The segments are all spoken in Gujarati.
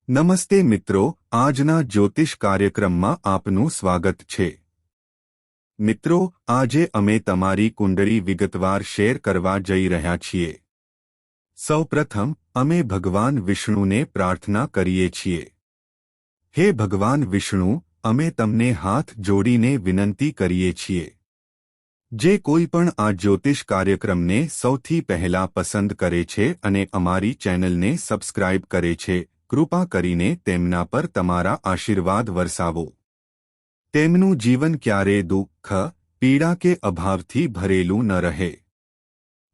નમસ્તે મિત્રો, આજના જ્યોતિષ કાર્યક્રમમાં આપનું સ્વાગત છે। મિત્રો, આજે અમે તમારી કુંડળી વિગતવાર શેર કરવા જઈ રહ્યા છીએ। સૌપ્રથમ અમે ભગવાન વિષ્ણુને પ્રાર્થના કરીએ છીએ। હે ભગવાન વિષ્ણુ, અમે તમને હાથ જોડીને વિનંતી કરીએ છીએ। જે કોઈ પણ આ જ્યોતિષ કાર્યક્રમને સૌથી પહેલા પસંદ કરે છે અને અમારી ચેનલને સબસ્ક્રાઇબ કરે છે, કૃપા કરીને તેમના પર તમારા આશીર્વાદ વરસાવો। તેમનું જીવન ક્યારેય દુઃખ, પીડા કે અભાવથી ભરેલું ન રહે।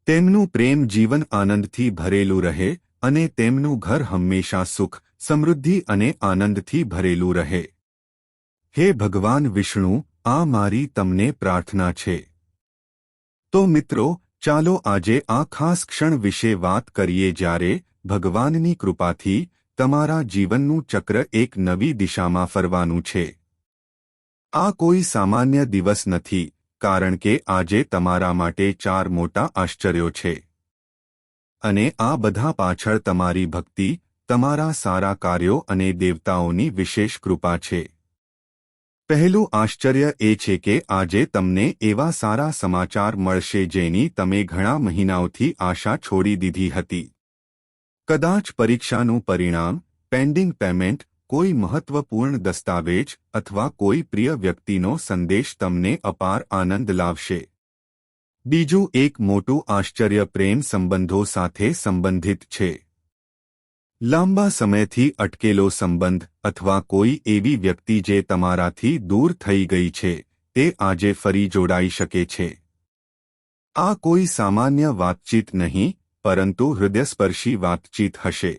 તેમનું પ્રેમ જીવન આનંદથી ભરેલું રહે અને તેમનું ઘર હંમેશા સુખ, સમૃદ્ધિ અને આનંદથી ભરેલું રહે। હે ભગવાન વિષ્ણુ, આ મારી તમને પ્રાર્થના છે। તો મિત્રો, ચાલો આજે આ ખાસ ક્ષણ વિશે વાત કરીએ જ્યારે ભગવાનની કૃપાથી તમારા જીવનનું ચક્ર એક નવી દિશામાં ફરવાનું છે। આ કોઈ સામાન્ય દિવસ નથી, કારણ કે આજે તમારા માટે 4 મોટા આશ્ચર્યો છે। અને આ બધા પાછળ તમારી ભક્તિ, તમારા સારા કાર્યો અને દેવતાઓની વિશેષ કૃપા છે। પહેલું આશ્ચર્ય એ છે કે આજે તમને એવા સારા સમાચાર મળશે જેની તમે ઘણા મહિનાઓથી આશા છોડી દીધી હતી। કદાચ પરીક્ષાનું પરિણામ, પેન્ડિંગ પેમેન્ટ, કોઈ મહત્વપૂર્ણ દસ્તાવેજ અથવા કોઈ પ્રિય વ્યક્તિનો સંદેશ તમને અપાર આનંદ લાવશે। બીજું એક મોટું આશ્ચર્ય પ્રેમ સંબંધો સાથે સંબંધિત છે। લાંબા સમયથી અટકેલો સંબંધ અથવા કોઈ એવી વ્યક્તિ જે તમારાથી દૂર થઈ ગઈ છે, તે આજે ફરી જોડાઈ શકે છે। આ કોઈ સામાન્ય વાતચીત નહીં, પરંતુ હૃદયસ્પર્શી વાતચીત હશે।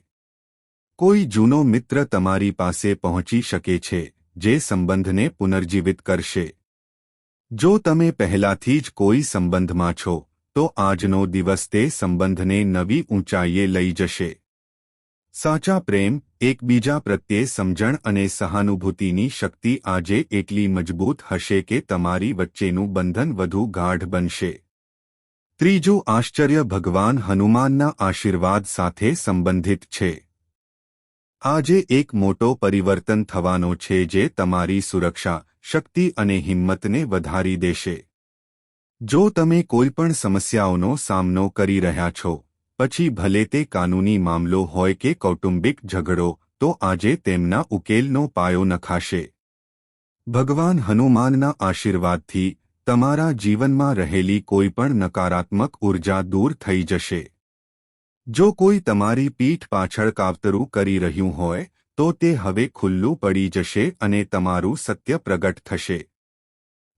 કોઈ જૂનો મિત્ર તમારી પાસે પહોંચી શકે છે, જે સંબંધને પુનર્જીવિત કરશે। જો તમે પહેલાથી જ કોઈ સંબંધમાં છો, તો આજનો દિવસ તે સંબંધને નવી ઊંચાઈએ લઈ જશે। સાચા પ્રેમ, એકબીજા પ્રત્યે સમજણ અને સહાનુભૂતિની શક્તિ આજે એટલી મજબૂત હશે કે તમારી વચ્ચેનું બંધન વધુ ગાઢ બનશે। ત્રીજું આશ્ચર્ય ભગવાન હનુમાનના આશીર્વાદ સાથે સંબંધિત છે। આજે એક મોટો પરિવર્તન થવાનો છે જે તમારી સુરક્ષા, શક્તિ અને હિંમતને વધારી દેશે। જો તમે કોઈપણ સમસ્યાઓનો સામનો કરી રહ્યા છો, પછી ભલે તે કાનૂની મામલો હોય કે કૌટુંબિક ઝઘડો, તો આજે તેમના ઉકેલનો પાયો નખાશે। ભગવાન હનુમાનના આશીર્વાદથી તમારા જીવનમાં રહેલી કોઈપણ નકારાત્મક ઉર્જા દૂર થઈ જશે। જો કોઈ તમારી પીઠ પાછળ કાવતરું કરી રહ્યું હોય, તો તે હવે ખુલ્લું પડી જશે અને તમારું સત્ય પ્રગટ થશે।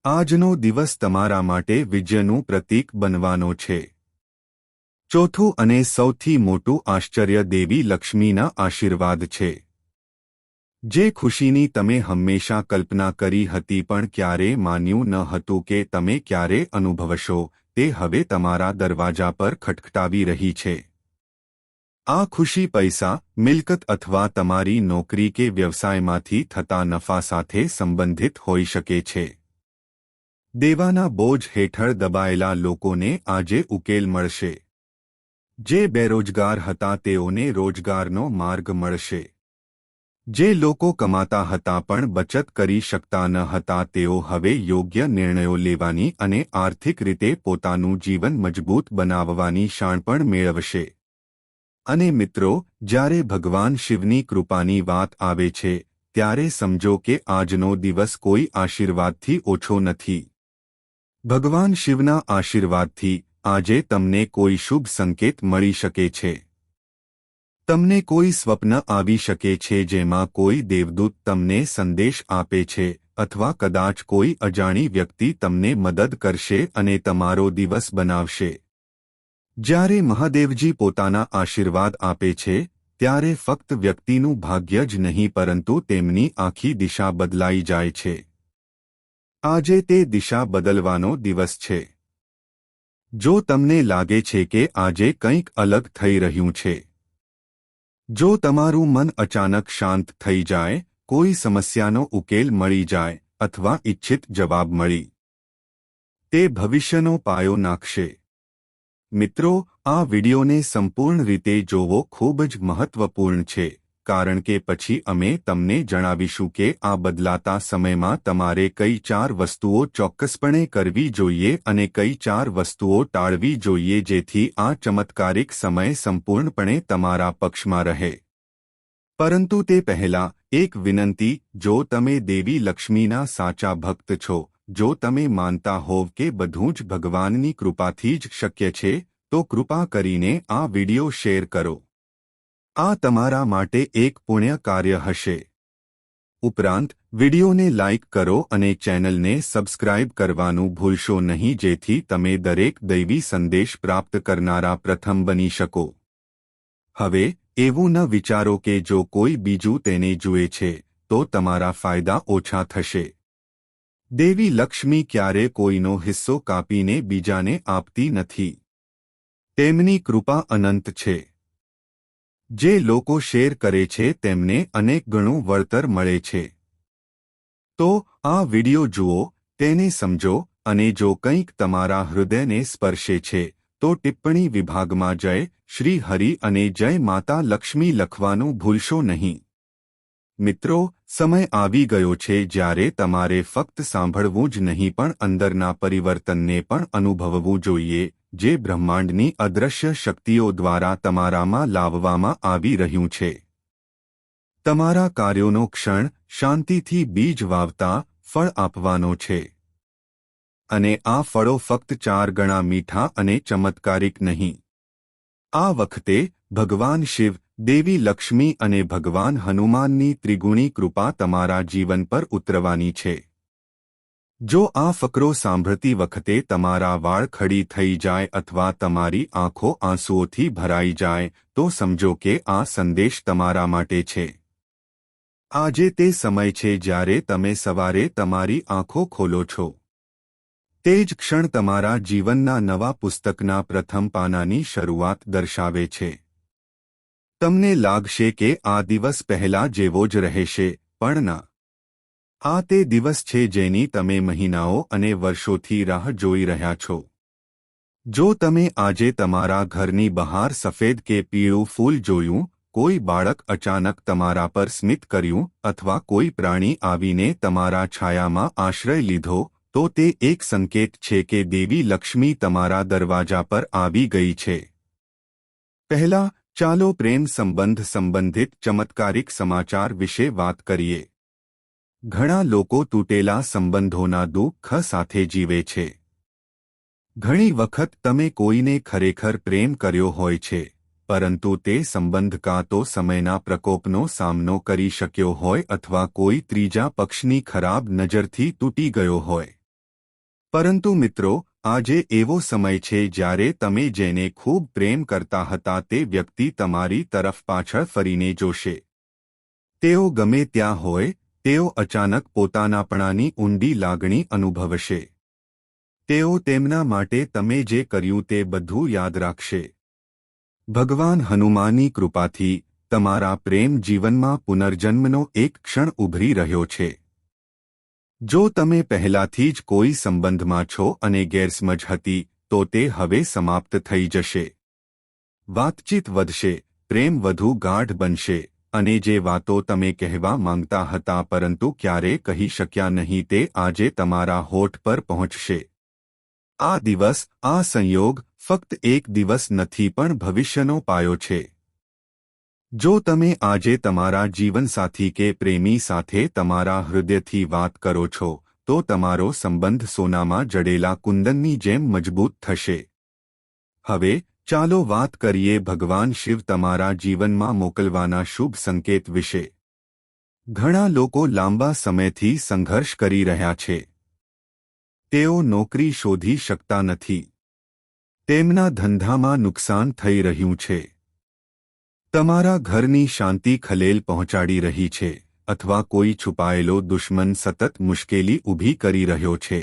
આજનો દિવસ તમારા માટે વિજયનું પ્રતીક બનવાનો છે। ચોથું અને સૌથી મોટું આશ્ચર્ય દેવી લક્ષ્મીના આશીર્વાદ છે। જે ખુશીની તમે હંમેશા કલ્પના કરી હતી પણ ક્યારેય માન્યું ન હતું કે તમે ક્યારે અનુભવશો, તે હવે તમારા દરવાજા પર ખટખટાવી રહી છે। આ ખુશી પૈસા, મિલકત અથવા તમારી નોકરી કે વ્યવસાયમાંથી થતા નફા સાથે સંબંધિત હોઈ શકે છે। દેવાના બોજ હેઠળ દબાયેલા લોકોને આજે ઉકેલ મળશે। જે બેરોજગાર હતા તેઓને રોજગારનો માર્ગ મળશે। જે લોકો કમાતા હતા પણ બચત કરી શકતા ન હતા તેઓ હવે યોગ્ય નિર્ણયો લેવાની અને આર્થિક રીતે પોતાનું જીવન મજબૂત બનાવવાની શાણપણ મેળવશે। અને મિત્રો, જ્યારે ભગવાન શિવની કૃપાની વાત આવે છે, ત્યારે સમજો કે આજનો દિવસ કોઈ આશીર્વાદથી ઓછો નથી। ભગવાન શિવના આશીર્વાદથી આજે તમને કોઈ શુભ સંકેત મળી શકે છે। તમને કોઈ સ્વપ્ન આવી શકે છે જેમાં કોઈ દેવદૂત તમને સંદેશ આપે છે, અથવા કદાચ કોઈ અજાણી વ્યક્તિ તમને મદદ કરશે અને તમારો દિવસ બનાવશે। જ્યારે મહાદેવજી પોતાના આશીર્વાદ આપે છે, ત્યારે ફક્ત વ્યક્તિનું ભાગ્ય જ નહીં પરંતુ તેમની આખી દિશા બદલાઈ જાય છે। આજે તે દિશા બદલવાનો દિવસ છે। જો તમને લાગે છે કે આજે કંઈક અલગ થઈ રહ્યું છે, જો તમારું મન અચાનક શાંત થઈ જાય, કોઈ સમસ્યાનો ઉકેલ મળી જાય અથવા ઇચ્છિત જવાબ મળી, તે ભવિષ્યનો પાયો નાખશે। મિત્રો, આ વિડિયોને સંપૂર્ણ રીતે જોવો ખૂબ જ મહત્વપૂર્ણ છે, કારણ કે પછી અમે તમને જણાવીશું કે આ બદલાતા સમયમાં તમારે કઈ 4 વસ્તુઓ ચોક્કસપણે કરવી જોઈએ અને કઈ 4 વસ્તુઓ ટાળવી જોઈએ જેથી આ ચમત્કારિક સમય સંપૂર્ણપણે તમારા પક્ષમાં રહે. પરંતુ તે પહેલા એક વિનંતી, જો તમે દેવી લક્ષ્મીના સાચા ભક્ત છો, જો તમે માનતા હોવ કે બધું જ ભગવાનની કૃપાથી જ શક્ય છે, તો કૃપા કરીને આ વિડિયો શેર કરો. આ તમારા માટે એક પુણ્ય કાર્ય હશે. ઉપરાંત વિડિયોને લાઇક કરો અને ચેનલને સબસ્ક્રાઇબ કરવાનું ભૂલશો નહીં જેથી તમે દરેક દૈવી સંદેશ પ્રાપ્ત કરનારા પ્રથમ બની શકો. હવે એવું ન વિચારો કે જો કોઈ બીજું તેને જુએ છે તો તમારા ફાયદા ઓછા થશે. દેવી લક્ષ્મી ક્યારે કોઈનો હિસ્સો કાપીને બીજાને આપતી નથી. તેમની કૃપા અનંત છે. જે લોકો શેર કરે છે તેમને અનેક ગણું વળતર મળે છે. તો આ વિડિયો જુઓ, તેને સમજો અને જો કંઈક તમારા હૃદયને સ્પર્શે છે તો ટિપ્પણી વિભાગમાં જય શ્રી હરિ અને જય માતા લક્ષ્મી લખવાનું ભૂલશો નહીં. મિત્રો, સમય આવી ગયો છે જ્યારે તમારે ફક્ત સાંભળવું જ નહીં પણ અંદરના પરિવર્તનને પણ અનુભવવું જોઈએ જે બ્રહ્માંડની અદૃશ્ય શક્તિઓ દ્વારા તમારામાં લાવવામાં આવી રહ્યું છે. તમારા કાર્યોનો ક્ષણ શાંતિથી બીજ વાવતા ફળ આપવાનો છે. અને આ ફળો ફક્ત 4 ગણા મીઠા અને ચમત્કારિક નહીં. આ વખતે ભગવાન શિવ, દેવી લક્ષ્મી અને ભગવાન હનુમાનની ત્રિગુણી કૃપા તમારા જીવન પર ઉતરવાની છે. જો આ ફકરો સાંભળતી વખતે તમારા વાળ ખડી થઈ જાય અથવા તમારી આંખો આંસુઓથી ભરાઈ જાય તો સમજો કે આ સંદેશ તમારા માટે છે. આજે તે સમય છે જ્યારે તમે સવારે તમારી આંખો ખોલો છો. તે જ ક્ષણ તમારા જીવનના નવા પુસ્તકના પ્રથમ પાનાની શરૂઆત દર્શાવે છે. તમને લાગશે કે આ દિવસ પહેલા જેવો જ રહેશે, પણ ના. આ તે દિવસ છે જેની તમે મહિનાઓ અને વર્ષોથી રાહ જોઈ રહ્યા છો. જો તમે આજે તમારા ઘરની બહાર સફેદ કે પીળું ફૂલ જોયું, કોઈ બાળક અચાનક તમારા પર સ્મિત કર્યું અથવા કોઈ પ્રાણી આવીને તમારા છાયામાં આશ્રય લીધો, તો તે એક સંકેત છે કે દેવી લક્ષ્મી તમારા દરવાજા પર આવી ગઈ છે. પહેલા, ચાલો પ્રેમ સંબંધ સંબંધિત ચમત્કારિક સમાચાર વિશે વાત કરીએ. ઘણા લોકો તૂટેલા સંબંધોના દુઃખ સાથે જીવે છે. ઘણી વખત તમે કોઈને ખરેખર પ્રેમ કર્યો હોય છે, પરંતુ તે સંબંધ કાં તો સમયના પ્રકોપનો સામનો કરી શક્યો હોય અથવા કોઈ ત્રીજા પક્ષની ખરાબ નજરથી તૂટી ગયો હોય. પરંતુ મિત્રો, આજે એવો સમય છે જ્યારે તમે જેને ખૂબ પ્રેમ કરતા હતા તે વ્યક્તિ તમારી તરફ પાછળ ફરીને જોશે. તેઓ ગમે ત્યાં હોય, તેઓ અચાનક પોતાનાપણાની ઊંડી લાગણી અનુભવશે. તેઓ તેમના માટે તમે જે કર્યું તે બધું યાદ રાખશે. ભગવાન હનુમાનની કૃપાથી તમારા પ્રેમ જીવનમાં પુનર્જન્મનો એક ક્ષણ ઉભરી રહ્યો છે. જો તમે પહેલાથી જ કોઈ સંબંધમાં છો અને ગેરસમજ હતી, તો તે હવે સમાપ્ત થઈ જશે. વાતચીત વધશે, પ્રેમ વધુ ગાઢ બનશે, અને જે વાતો તમે કહેવા માંગતા હતા પરંતુ ક્યારે કહી શક્યા નહીં તે આજે તમારા હોઠ પર પહોંચશે. આ દિવસ, આ સંયોગ ફક્ત એક દિવસ નથી પણ ભવિષ્યનો પાયો છે. જો તમે આજે તમારા જીવનસાથી કે પ્રેમી સાથે તમારા હૃદયથી વાત કરો છો, તો તમારો સંબંધ સોનામાં જડેલા કુંદનની જેમ મજબૂત થશે. હવે ચાલો વાત કરીએ ભગવાન શિવ તમારા જીવનમાં મોકલવાના શુભ સંકેત વિશે. ઘણા લોકો લાંબા સમયથી સંઘર્ષ કરી રહ્યા છે. તેઓ નોકરી શોધી શકતા નથી. તેમના ધંધામાં નુકસાન થઈ રહ્યું છે. તમારા ઘરની શાંતિ ખલેલ પહોંચાડી રહી છે, અથવા કોઈ છુપાયેલો દુશ્મન સતત મુશ્કેલી ઊભી કરી રહ્યો છે.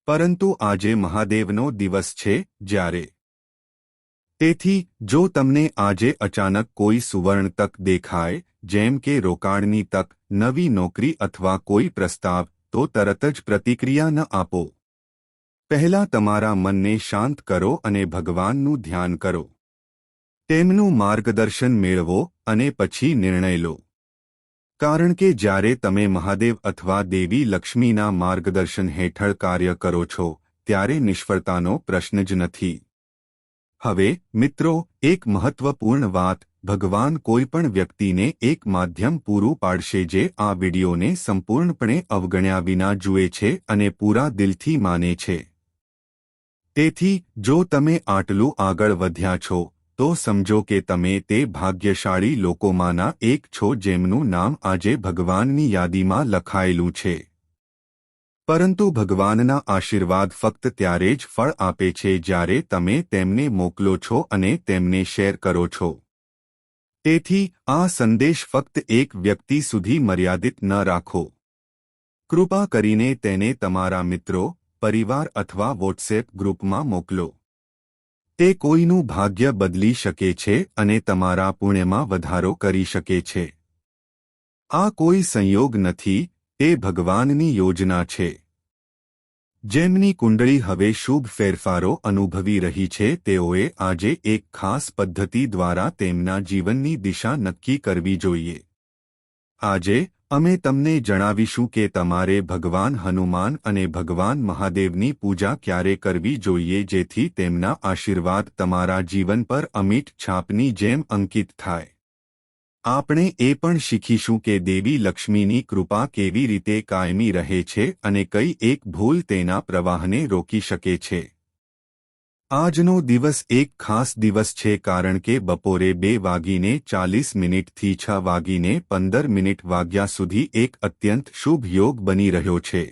પરંતુ આજે મહાદેવનો દિવસ છે જ્યારે તેથી જો તમને આજે અચાનક કોઈ સુવર્ણ તક દેખાય, જેમ કે રોકાણની તક, નવી નોકરી અથવા કોઈ પ્રસ્તાવ, તો તરત જ પ્રતિક્રિયા ન આપો. પહેલા તમારા મનને શાંત કરો અને ભગવાનનું ધ્યાન કરો. તેમનું માર્ગદર્શન મેળવો અને પછી નિર્ણય લો, કારણ કે જ્યારે તમે મહાદેવ અથવા દેવી લક્ષ્મીના માર્ગદર્શન હેઠળ કાર્ય કરો છો ત્યારે નિષ્ફળતાનો પ્રશ્ન જ નથી. હવે મિત્રો, એક મહત્વપૂર્ણ વાત, ભગવાન કોઈપણ વ્યક્તિને એક માધ્યમ પૂરું પાડશે જે આ વિડિયોને સંપૂર્ણપણે અવગણ્યા વિના જુએ છે અને પૂરા દિલથી માને છે. તેથી જો તમે આટલું આગળ વધ્યા છો તો સમજો કે તમે તે ભાગ્યશાળી લોકોમાંના એક છો જેમનું નામ આજે ભગવાનની યાદીમાં લખાયેલું છે. પરંતુ ભગવાનના આશીર્વાદ ફક્ત ત્યારે જ ફળ આપે છે જ્યારે તમે તેમને મોકલો છો અને તેમને શેર કરો છો. તેથી આ સંદેશ ફક્ત એક વ્યક્તિ સુધી મર્યાદિત ન રાખો. કૃપા કરીને તેને તમારા મિત્રો, પરિવાર અથવા વોટ્સએપ ગ્રુપમાં મોકલો. તે કોઈનું ભાગ્ય બદલી શકે છે અને તમારા પુણ્યમાં વધારો કરી શકે છે. આ કોઈ સંયોગ નથી, તે ભગવાનની યોજના છે. જેમની કુંડળી હવે શુભ ફેરફારો અનુભવી રહી છે તેઓએ આજે એક ખાસ પદ્ધતિ દ્વારા તેમના જીવનની દિશા નક્કી કરવી જોઈએ. આજે અમે તમને જણાવીશું કે તમારે ભગવાન હનુમાન અને ભગવાન મહાદેવની પૂજા ક્યારે કરવી જોઈએ જેથી તેમના આશીર્વાદ તમારા જીવન પર અમિટ છાપની જેમ અંકિત થાય. આપણે એ પણ શીખીશું કે દેવી લક્ષ્મીની કૃપા કેવી રીતે કાયમી રહે છે અને કઈ એક ભૂલ તેના પ્રવાહને રોકી શકે છે. આજનો દિવસ એક ખાસ દિવસ છે કારણ કે બપોરે 2:40 થી 6:15 વાગ્યા સુધી એક અત્યંત શુભ યોગ બની રહ્યો છે.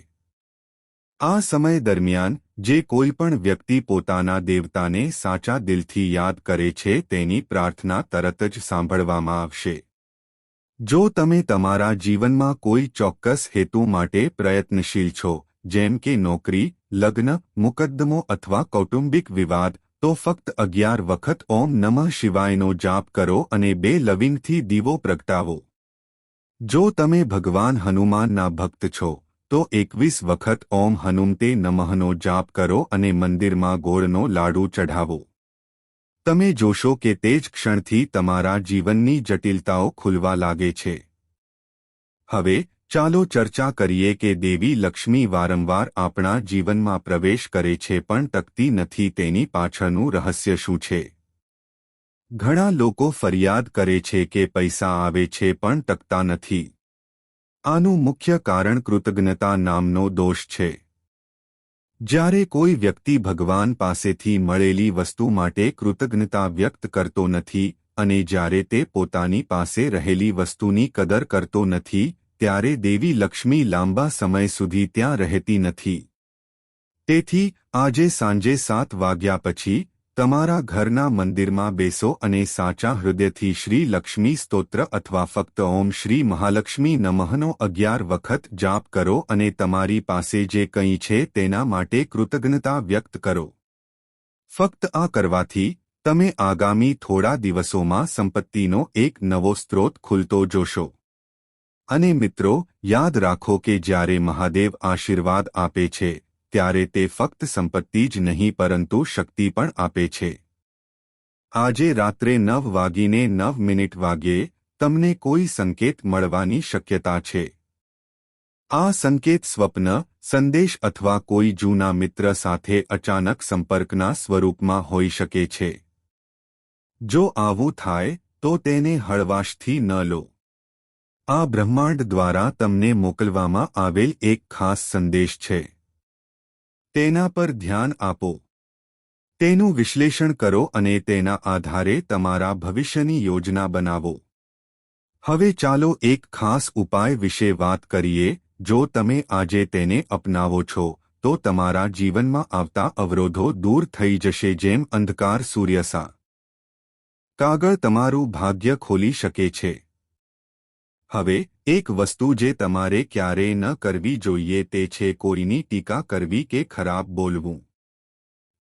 આ સમય દરમિયાન જે કોઈપણ વ્યક્તિ પોતાના દેવતાને સાચા દિલથી યાદ કરે છે તેની પ્રાર્થના તરત જ સાંભળવામાં આવશે. જો તમે તમારા જીવનમાં કોઈ ચોક્કસ હેતુ માટે પ્રયત્નશીલ છો, જેમ કે નોકરી, લગ્ન, મુકદ્દમો અથવા કૌટુંબિક વિવાદ, તો ફક્ત 11 વખત ઓમ નમઃ શિવાયનો જાપ કરો અને 2 લવિંગથી દીવો પ્રગટાવો. જો તમે ભગવાન હનુમાનના ભક્ત છો તો 21 વખત ઓમ હનુમતે નમઃનો જાપ કરો અને મંદિરમાં ગોળનો લાડુ ચઢાવો. તમે જોશો કે તે જ ક્ષણથી તમારા જીવનની જટિલતાઓ ખુલવા લાગે છે. હવે ચાલો ચર્ચા કરીએ કે દેવી લક્ષ્મી વારંવાર આપણા જીવનમાં પ્રવેશ કરે છે પણ ટકતી નથી તેની પાછળનું રહસ્ય શું છે? ઘણા લોકો ફરિયાદ કરે છે કે પૈસા આવે છે પણ ટકતા નથી. આનું મુખ્ય કારણ કૃતજ્ઞતા નામનો દોષ છે. જ્યારે કોઈ વ્યક્તિ ભગવાન પાસેથી મળેલી વસ્તુ માટે કૃતજ્ઞતા વ્યક્ત કરતો નથી અને જ્યારે તે પોતાની પાસે રહેલી વસ્તુની કદર કરતો નથી ત્યારે દેવી લક્ષ્મી લાંબા સમય સુધી ત્યાં રહેતી નથી. તેથી આજે સાંજે 7 વાગ્યા પછી તમારા ઘરના મંદિરમાં બેસો અને સાચા હૃદયથી શ્રી લક્ષ્મી સ્તોત્ર અથવા ફક્ત ઓમ શ્રી મહાલક્ષ્મી નમઃનો 11 વખત જાપ કરો અને તમારી પાસે જે કંઈ છે તેના માટે કૃતજ્ઞતા વ્યક્ત કરો. ફક્ત આ કરવાથી તમે આગામી થોડા દિવસોમાં સંપત્તિનો એક નવો સ્ત્રોત ખુલતો જોશો. અને મિત્રો, યાદ રાખો કે જ્યારે મહાદેવ આશીર્વાદ આપે છે ત્યારે તે ફક્ત સંપત્તિ જ નહીં પરંતુ શક્તિ પણ આપે છે. આજે રાત્રે 9:09 વાગ્યે તમને કોઈ સંકેત મળવાની શક્યતા છે. આ સંકેત સ્વપ્ન, સંદેશ અથવા કોઈ જૂના મિત્ર સાથે અચાનક સંપર્કના સ્વરૂપમાં હોઈ શકે છે. જો આવું થાય તો તેને હળવાશથી ન લો. આ બ્રહ્માંડ દ્વારા તમને મોકલવામાં આવેલ એક ખાસ સંદેશ છે. તેના પર ધ્યાન આપો. તેનું વિશ્લેષણ કરો અને તેના આધારે તમારા ભવિષ્યની યોજના બનાવો. હવે ચાલો એક ખાસ ઉપાય વિશે વાત કરીએ. જો તમે આજે તેને અપનાવો છો તો તમારા જીવનમાં આવતા અવરોધો દૂર થઈ જશે જેમ અંધકાર સૂર્યસા. કાગળ તમારું ભાગ્ય ખોલી શકે છે. હવે એક વસ્તુ જે તમારે ક્યારેય ન કરવી જોઈએ તે છે કોઈની ટીકા કરવી કે ખરાબ બોલવું.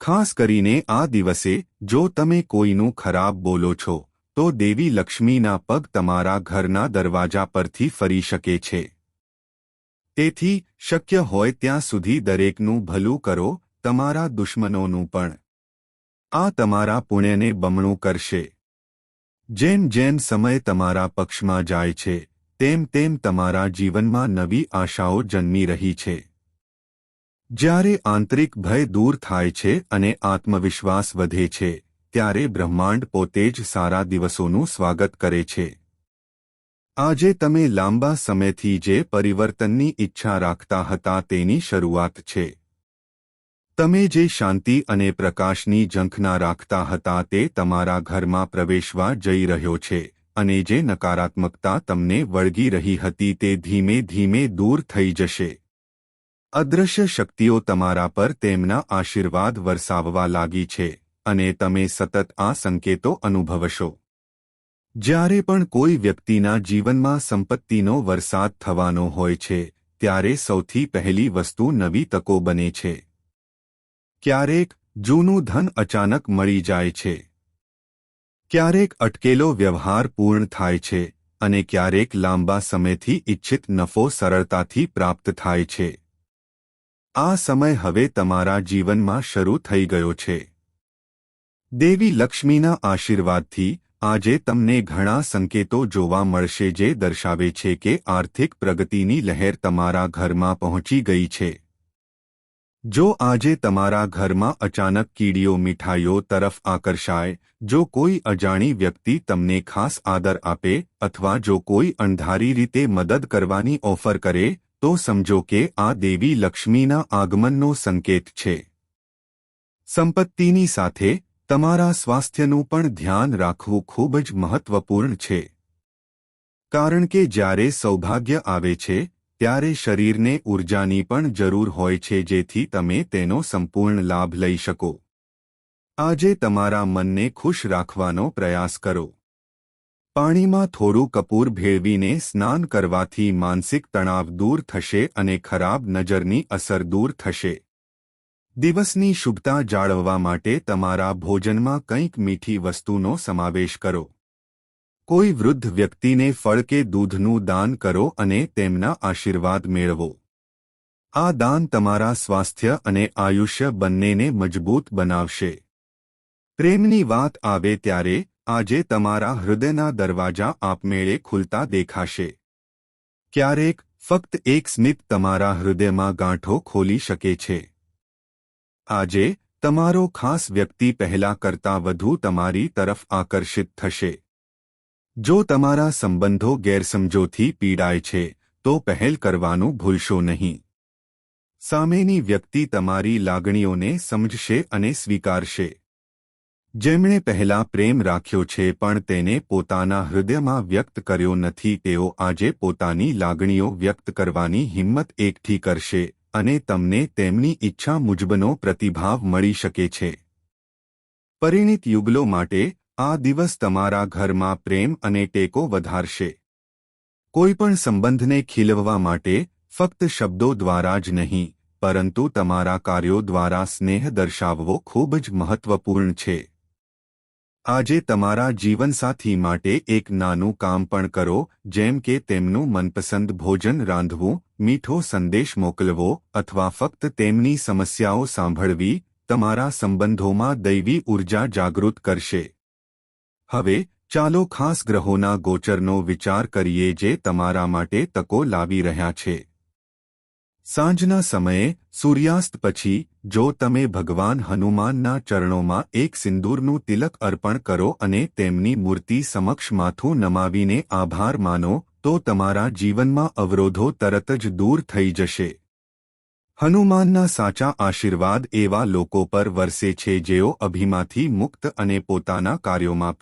ખાસ કરીને આ દિવસે જો તમે કોઈનું ખરાબ બોલો છો તો દેવી લક્ષ્મીના પગ તમારા ઘરના દરવાજા પરથી ફરી શકે છે. તેથી શક્ય હોય ત્યાં સુધી દરેકનું ભલું કરો, તમારા દુશ્મનોનું પણ. આ તમારા પુણ્યને બમણું કરશે. જેમ જેમ સમય તમારા પક્ષમાં જાય છે તેમ તેમ તમારા જીવનમાં નવી આશાઓ જન્મી રહી છે. જ્યારે આંતરિક ભય દૂર થાય છે અને આત્મવિશ્વાસ વધે છે ત્યારે બ્રહ્માંડ પોતે જ સારા દિવસોનું સ્વાગત કરે છે. આજે તમે લાંબા સમયથી જે પરિવર્તનની ઈચ્છા રાખતા હતા તેની શરૂઆત છે. તમે જે શાંતિ અને પ્રકાશની ઝંખના રાખતા હતા તે તમારા ઘરમાં પ્રવેશવા જઈ રહ્યો છે અને જે નકારાત્મકતા તમને વળગી રહી હતી તે ધીમે ધીમે દૂર થઈ જશે. અદૃશ્ય શક્તિઓ તમારા પર તેમના આશીર્વાદ વરસાવવા લાગી છે અને તમે સતત આ સંકેતો અનુભવશો. જ્યારે પણ કોઈ વ્યક્તિના જીવનમાં સંપત્તિનો વરસાદ થવાનો હોય છે ત્યારે સૌથી પહેલી વસ્તુ નવી તકો બને છે. ક્યારેક જૂનું ધન અચાનક મળી જાય છે, ક્યારેક અટકેલો વ્યવહાર પૂર્ણ થાય છે અને ક્યારેક લાંબા સમયથી ઇચ્છિત નફો સરળતાથી પ્રાપ્ત થાય છે. આ સમય હવે તમારા જીવનમાં શરૂ થઈ ગયો છે. દેવી લક્ષ્મીના આશીર્વાદથી આજે તમને ઘણા સંકેતો જોવા મળશે જે દર્શાવે છે કે આર્થિક પ્રગતિની લહેર તમારા ઘરમાં પહોંચી ગઈ છે. જો આજે તમારા ઘરમાં અચાનક કીડીઓ મીઠાઈઓ તરફ આકર્ષાય, જો કોઈ અજાણી વ્યક્તિ તમને ખાસ આદર આપે અથવા જો કોઈ અણધારી રીતે મદદ કરવાની ઓફર કરે તો સમજો કે આ દેવી લક્ષ્મીના આગમનનો સંકેત છે. સંપત્તિની સાથે તમારા સ્વાસ્થ્યનું પણ ધ્યાન રાખવું ખૂબ જ મહત્વપૂર્ણ છે. કારણ કે જ્યારે સૌભાગ્ય આવે છે ત્યારે શરીરને ઊર્જાની પણ જરૂર હોય છે જેથી તમે તેનો સંપૂર્ણ લાભ લઈ શકો. આજે તમારા મનને ખુશ રાખવાનો પ્રયાસ કરો. પાણીમાં થોડું કપૂર ભેળવીને સ્નાન કરવાથી માનસિક તણાવ દૂર થશે અને ખરાબ નજરની અસર દૂર થશે. દિવસની શુભતા જાળવવા માટે તમારા ભોજનમાં કંઈક મીઠી વસ્તુનો સમાવેશ કરો. કોઈ વૃદ્ધ વ્યક્તિને ફળ કે દૂધનું દાન કરો અને તેમના આશીર્વાદ મેળવો. આ દાન તમારા સ્વાસ્થ્ય અને આયુષ્ય બંનેને મજબૂત બનાવશે. પ્રેમની વાત આવે ત્યારે આજે તમારા હૃદયના દરવાજા આપમેળે ખુલતા દેખાશે. ક્યારેક ફક્ત એક સ્મિત તમારા હૃદયમાં ગાંઠો ખોલી શકે છે. આજે તમારો ખાસ વ્યક્તિ પહેલા કરતાં વધુ તમારી તરફ આકર્ષિત થશે. જો તમારા સંબંધો ગેરસમજોથી પીડાય છે તો પહેલ કરવાનું ભૂલશો નહીં. સામેની વ્યક્તિ તમારી લાગણીઓને સમજશે અને સ્વીકારશે. જેમણે પહેલા પ્રેમ રાખ્યો છે પણ તેને પોતાના હૃદયમાં વ્યક્ત કર્યો નથી તેઓ આજે પોતાની લાગણીઓ વ્યક્ત કરવાની હિંમત એકઠી કરશે અને તમને તેમની ઈચ્છા મુજબનો પ્રતિભાવ મળી શકે છે. પરિણીત યુગલો માટે આ દિવસ તમારા ઘરમાં પ્રેમ અને ટેકો વધારશે. કોઈપણ સંબંધને ખીલવવા માટે ફક્ત શબ્દો દ્વારા જ નહીં પરંતુ તમારા કાર્યો દ્વારા સ્નેહ દર્શાવવો ખૂબ જ મહત્વપૂર્ણ છે. આજે તમારા જીવનસાથી માટે એક નાનું કામ પણ કરો જેમ કે તેમનું મનપસંદ ભોજન રાંધવું, મીઠો સંદેશ મોકલવો અથવા ફક્ત તેમની સમસ્યાઓ સાંભળવી તમારા સંબંધોમાં દૈવી ઊર્જા જાગૃત કરશે. હવે ચાલો ખાસ ગ્રહોના ગોચરનો વિચાર કરીએ જે તમારા માટે તકો લાવી રહ્યા છે. સાંજના સમયે સૂર્યાસ્ત પછી જો તમે ભગવાન હનુમાનના ચરણોમાં એક સિંદૂરનું તિલક અર્પણ કરો અને તેમની મૂર્તિ સમક્ષ માથું નમાવીને આભાર માનો તો તમારા જીવનમાં અવરોધો તરત જ દૂર થઈ જશે. હનુમાનના સાચા આશીર્વાદ એવા લોકો પર વરસે છે જેઓ અભિમાનથી મુક્ત અને પોતાના કાર્યોમાં